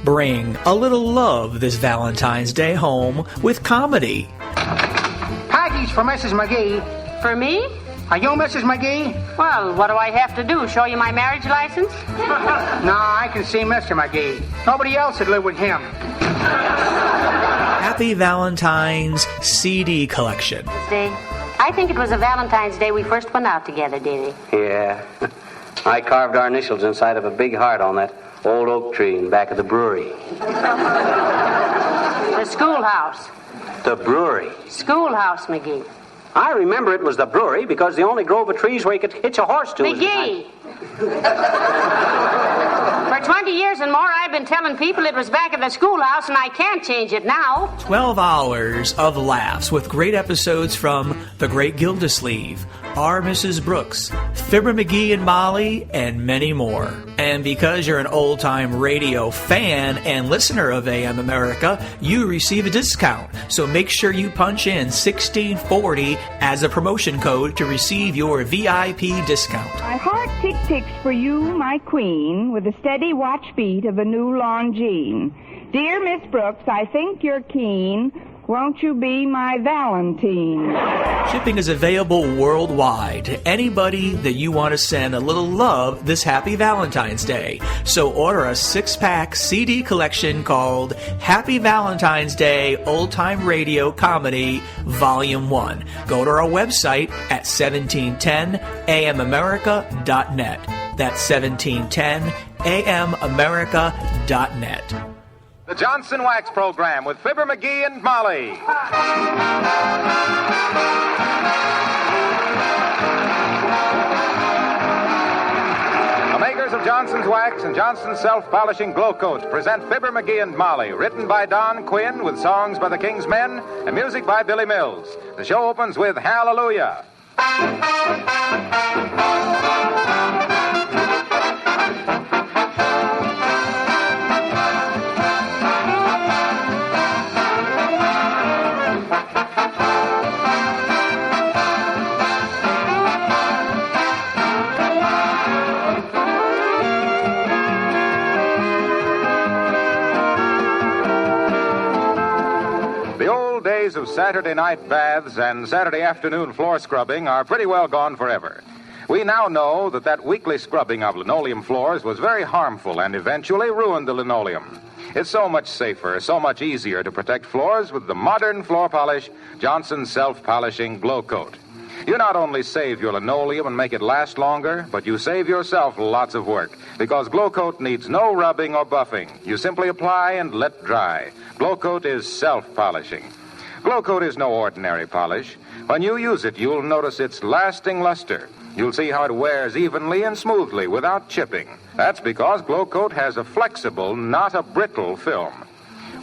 Bring a little love this Valentine's Day home with comedy. Package for Mrs. McGee. For me? Are you Mrs. McGee? Well, what do I have to do? Show you my marriage license? No, I can see Mr. McGee. Nobody else would live with him. Happy Valentine's CD collection. I think it was a Valentine's Day we first went out together, did he? Yeah. I carved our initials inside of a big heart on that old oak tree in back of the brewery. The schoolhouse. The brewery? Schoolhouse, McGee. I remember it was the brewery because the only grove of trees where you could hitch a horse to. McGee! For 20 years and more, I've been telling people it was back at the schoolhouse, and I can't change it now. 12 hours of laughs with great episodes from The Great Gildersleeve, Our Mrs. Brooks, Fibber, McGee and Molly, and many more. And because you're an old-time radio fan and listener of AM America, you receive a discount. So make sure you punch in 1640 as a promotion code to receive your VIP discount. My heart tick-ticks for you, my queen, with the steady watch beat of a new Longines. Dear Miss Brooks, I think you're keen. Won't you be my Valentine? Shipping is available worldwide to anybody that you want to send a little love this happy Valentine's Day. So order a 6-pack CD collection called Happy Valentine's Day Old Time Radio Comedy Volume 1. Go to our website at 1710amamerica.net. That's 1710amamerica.net. The Johnson Wax Program with Fibber, McGee, and Molly. The makers of Johnson's Wax and Johnson's Self-Polishing Glow Coats present Fibber, McGee, and Molly, written by Don Quinn with songs by the King's Men and music by Billy Mills. The show opens with Hallelujah. Of Saturday night baths and Saturday afternoon floor scrubbing are pretty well gone forever. We now know that weekly scrubbing of linoleum floors was very harmful and eventually ruined the linoleum. It's so much safer, so much easier to protect floors with the modern floor polish, Johnson's Self-Polishing Glow Coat. You not only save your linoleum and make it last longer, but you save yourself lots of work because Glow Coat needs no rubbing or buffing. You simply apply and let dry. Glow Coat is self-polishing. Glow Coat is no ordinary polish. When you use it, you'll notice its lasting luster. You'll see how it wears evenly and smoothly without chipping. That's because Glow Coat has a flexible, not a brittle film.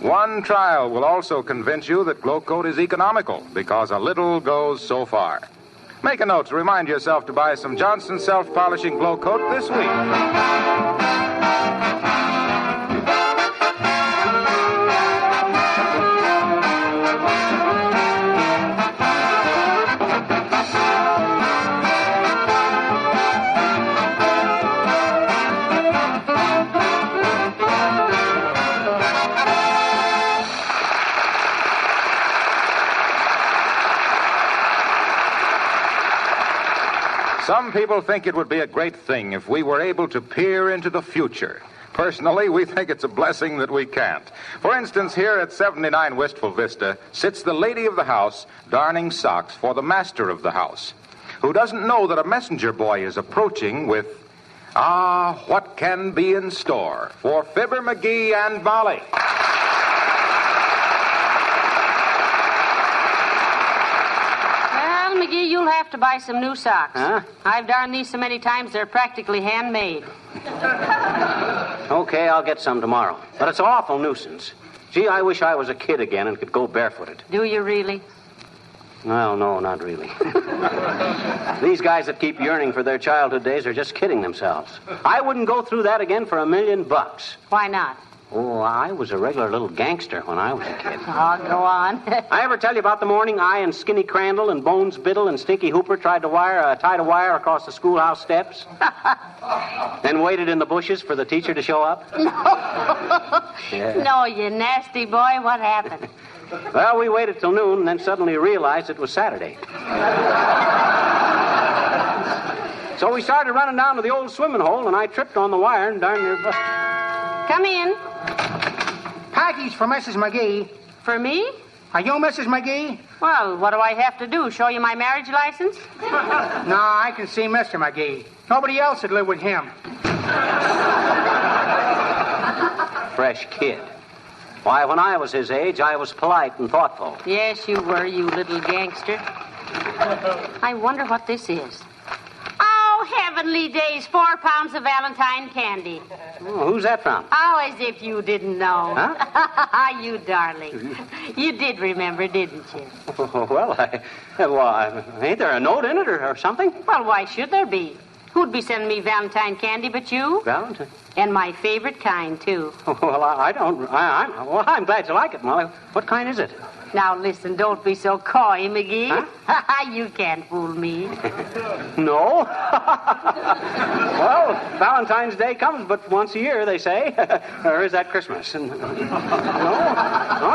One trial will also convince you that Glow Coat is economical because a little goes so far. Make a note to remind yourself to buy some Johnson Self-Polishing Glow Coat this week. Some people think it would be a great thing if we were able to peer into the future. Personally, we think it's a blessing that we can't. For instance, here at 79 Wistful Vista sits the lady of the house darning socks for the master of the house, who doesn't know that a messenger boy is approaching with, what can be in store for Fibber, McGee, and Molly. McGee, you'll have to buy some new socks. Huh? I've darned these so many times they're practically handmade. Okay, I'll get some tomorrow. But it's an awful nuisance. Gee, I wish I was a kid again and could go barefooted. Do you really? Well, no, not really. These guys that keep yearning for their childhood days are just kidding themselves. I wouldn't go through that again for $1,000,000. Why not? Oh, I was a regular little gangster when I was a kid. Oh, go on. I ever tell you about the morning I and Skinny Crandall and Bones Biddle and Stinky Hooper tried to tie a wire across the schoolhouse steps? Then waited in the bushes for the teacher to show up? No, you nasty boy. What happened? Well, we waited till noon and then suddenly realized it was Saturday. So we started running down to the old swimming hole, and I tripped on the wire and darn near busted. Come in. Package for Mrs. McGee. For me? Are you Mrs. McGee? Well, what do I have to do? Show you my marriage license? No, I can see Mr. McGee. Nobody else would live with him. Fresh kid. Why, when I was his age, I was polite and thoughtful. Yes, you were, you little gangster. I wonder what this is. Oh, heavenly days, 4 pounds of Valentine candy. Oh, who's that from? Oh, as if you didn't know. Huh? You darling. You did remember, didn't you? Well, ain't there a note in it or something? Well, why should there be? Who'd be sending me Valentine candy but you? Valentine? And my favorite kind, too. Well, I'm glad you like it, Molly. What kind is it? Now, listen, don't be so coy, McGee. Huh? You can't fool me. No? Well, Valentine's Day comes but once a year, they say. Or is that Christmas? No,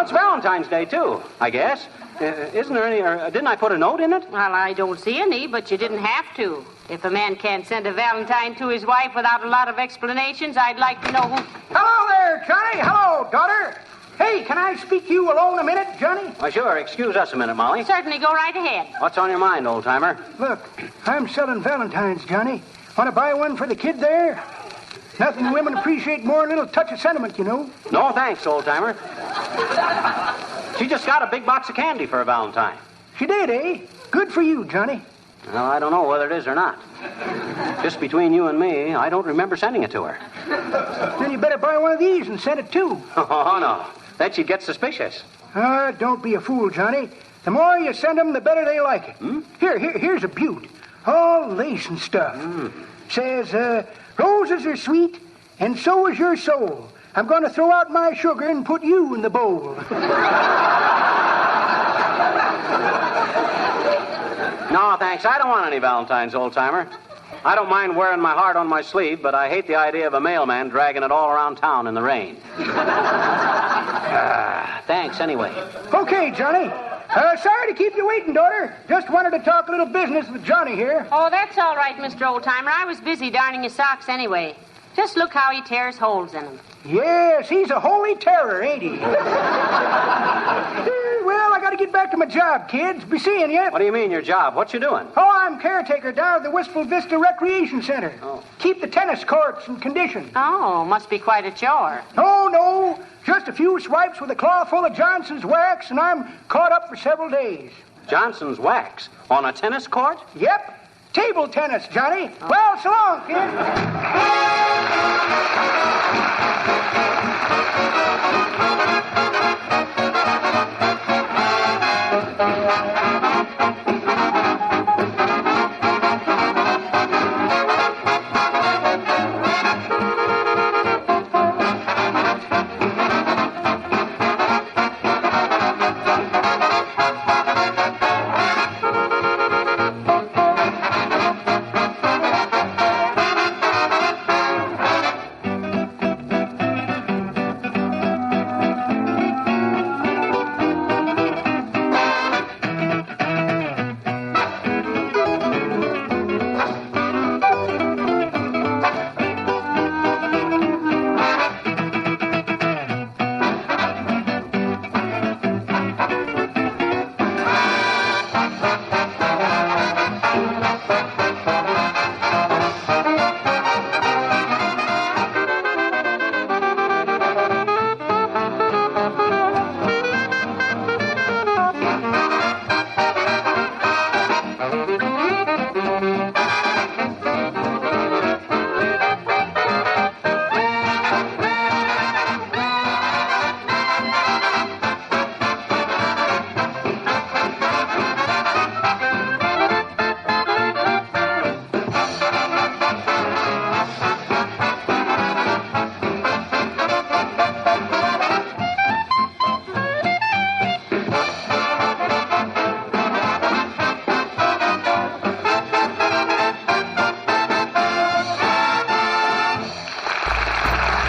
it's Valentine's Day, too, I guess. Isn't there any, or didn't I put a note in it? Well, I don't see any, but you didn't have to. If a man can't send a Valentine to his wife without a lot of explanations, I'd like to know who... Hello there, Johnny. Hello, daughter. Hey, can I speak to you alone a minute, Johnny? Why, sure. Excuse us a minute, Molly. Certainly, go right ahead. What's on your mind, old-timer? Look, I'm selling Valentines, Johnny. Want to buy one for the kid there? Nothing women appreciate more than a little touch of sentiment, you know. No, thanks, old-timer. She just got a big box of candy for a Valentine. She did, eh? Good for you, Johnny. Well, I don't know whether it is or not. Just between you and me, I don't remember sending it to her. Then you better buy one of these and send it too. Oh, no. Then she'd get suspicious. Don't be a fool, Johnny. The more you send them, the better they like it. Here's a beaut. All lace and stuff. Says, roses are sweet, and so is your soul. I'm going to throw out my sugar and put you in the bowl. No, thanks. I don't want any Valentines, old-timer. I don't mind wearing my heart on my sleeve, but I hate the idea of a mailman dragging it all around town in the rain. Thanks, anyway. Okay, Johnny. Sorry to keep you waiting, daughter. Just wanted to talk a little business with Johnny here. Oh, that's all right, Mr. Oldtimer. I was busy darning his socks anyway. Just look how he tears holes in them. Yes, he's a holy terror, ain't he? Well, I got to get back to my job, kids. Be seeing you. What do you mean, your job? What you doing? Oh, I'm caretaker down at the Wistful Vista Recreation Center. Oh. Keep the tennis courts in condition. Oh, must be quite a chore. No. Just a few swipes with a claw full of Johnson's wax, and I'm caught up for several days. Johnson's wax? On a tennis court? Yep. Table tennis, Johnny. Oh. Well, so long, kid.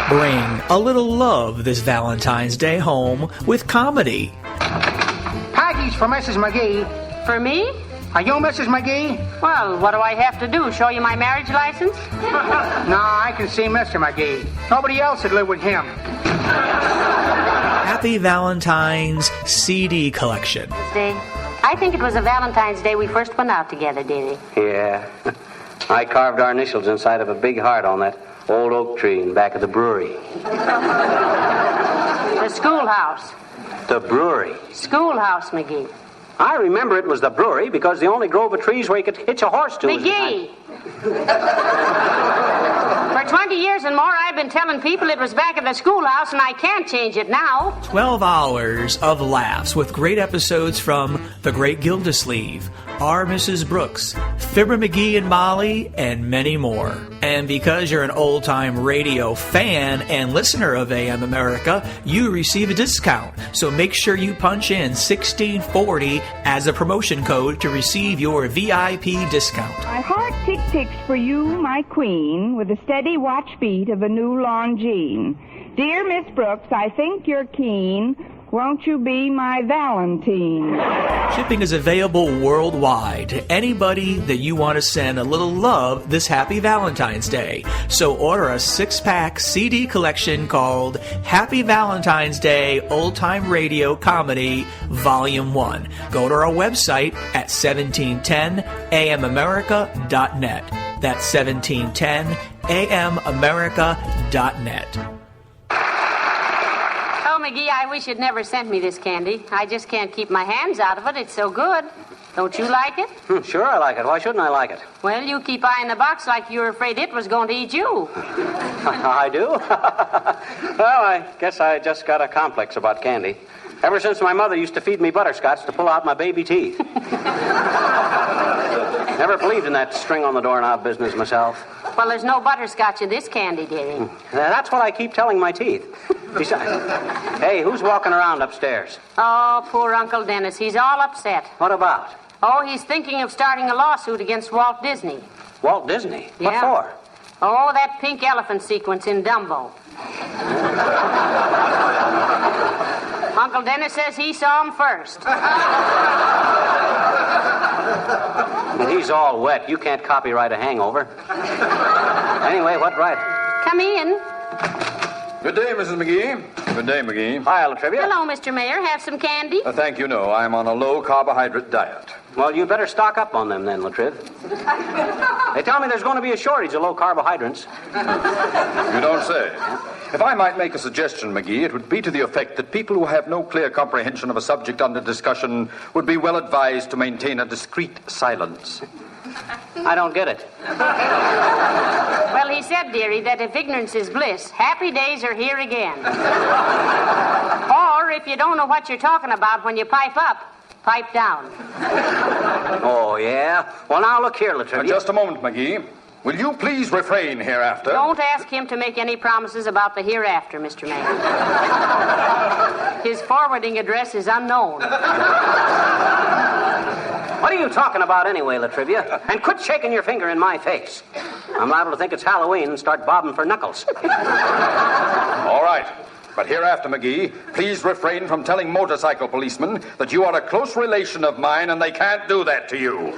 Bring a little love this Valentine's Day home with comedy. Package for Mrs. McGee. For me? Are you Mrs. McGee? Well, what do I have to do? Show you my marriage license? No, I can see Mr. McGee. Nobody else would live with him. Happy Valentine's CD collection. Day. I think it was a Valentine's Day we first went out together, did he? Yeah. I carved our initials inside of a big heart on that old oak tree in back of the brewery. The schoolhouse. The brewery. Schoolhouse, McGee. I remember it was the brewery because the only grove of trees where you could hitch a horse to was McGee! For 20 years and more, I've been telling people it was back at the schoolhouse, and I can't change it now. 12 hours of laughs with great episodes from The Great Gildersleeve, Our Mrs. Brooks, Fibber, McGee and Molly, and many more. And because you're an old-time radio fan and listener of AM America, you receive a discount. So make sure you punch in 1640 as a promotion code to receive your VIP discount. My heart tick-ticks for you, my queen, with the steady watch beat of a new Longines. Dear Miss Brooks, I think you're keen. Won't you be my Valentine? Shipping is available worldwide to anybody that you want to send a little love this happy Valentine's Day. So order a 6-pack CD collection called Happy Valentine's Day Old Time Radio Comedy Volume 1. Go to our website at 1710amamerica.net. That's 1710amamerica.net. McGee, I wish you'd never sent me this candy. I just can't keep my hands out of it. It's so good. Don't you like it? Sure, I like it. Why shouldn't I like it? Well, you keep eyeing the box like you were afraid it was going to eat you. I do? Well, I guess I just got a complex about candy. Ever since my mother used to feed me butterscotch to pull out my baby teeth. Never believed in that string on the doorknob business myself. Well, there's no butterscotch in this candy, dearie. That's what I keep telling my teeth. Besides, hey, who's walking around upstairs? Oh, poor Uncle Dennis. He's all upset. What about? Oh, he's thinking of starting a lawsuit against Walt Disney. Walt Disney? Yeah. What for? Oh, that pink elephant sequence in Dumbo. Uncle Dennis says he saw him first. He's all wet. You can't copyright a hangover. Anyway, what right? Come in. Good day, Mrs. McGee. Good day, McGee. Hi, Latrivia. Hello, Mr. Mayor. Have some candy? Thank you, no. I'm on a low-carbohydrate diet. Well, you better stock up on them then, Latriv. They tell me there's going to be a shortage of low carbohydrates. You don't say. If I might make a suggestion, McGee, it would be to the effect that people who have no clear comprehension of a subject under discussion would be well advised to maintain a discreet silence. I don't get it. Well, he said, dearie, that if ignorance is bliss, happy days are here again. Or if you don't know what you're talking about when you pipe up, pipe down. Oh, yeah? Well, now look here, Latrivia. Just a moment, McGee. Will you please refrain hereafter? Don't ask him to make any promises about the hereafter, Mr. Mayor. His forwarding address is unknown. What are you talking about anyway, Latrivia? And quit shaking your finger in my face. I'm liable to think it's Halloween and start bobbing for knuckles. All right. But hereafter, McGee, please refrain from telling motorcycle policemen that you are a close relation of mine and they can't do that to you.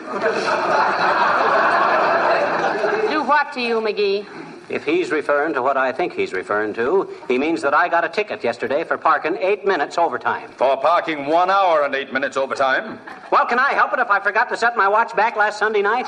Do what to you, McGee? If he's referring to what I think he's referring to, he means that I got a ticket yesterday for parking 8 minutes overtime. For parking 1 hour and 8 minutes overtime? Well, can I help it if I forgot to set my watch back last Sunday night?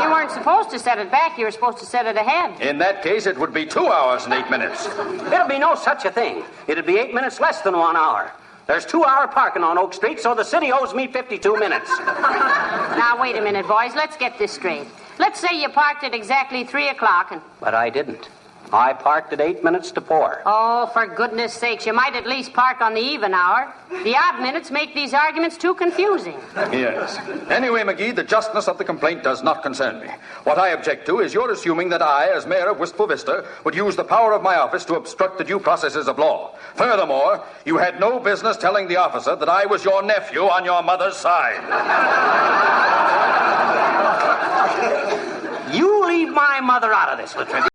You weren't supposed to set it back. You were supposed to set it ahead. In that case, it would be 2 hours and 8 minutes. There'll be no such a thing. It'd be 8 minutes less than 1 hour. There's 2-hour parking on Oak Street, so the city owes me 52 minutes. Now, wait a minute, boys. Let's get this straight. Let's say you parked at exactly 3 o'clock and... But I didn't. I parked at 8 minutes to 4. Oh, for goodness sakes, you might at least park on the even hour. The odd minutes make these arguments too confusing. Yes. Anyway, McGee, the justness of the complaint does not concern me. What I object to is your assuming that I, as mayor of Wistful Vista, would use the power of my office to obstruct the due processes of law. Furthermore, you had no business telling the officer that I was your nephew on your mother's side. You leave my mother out of this, Latrivia.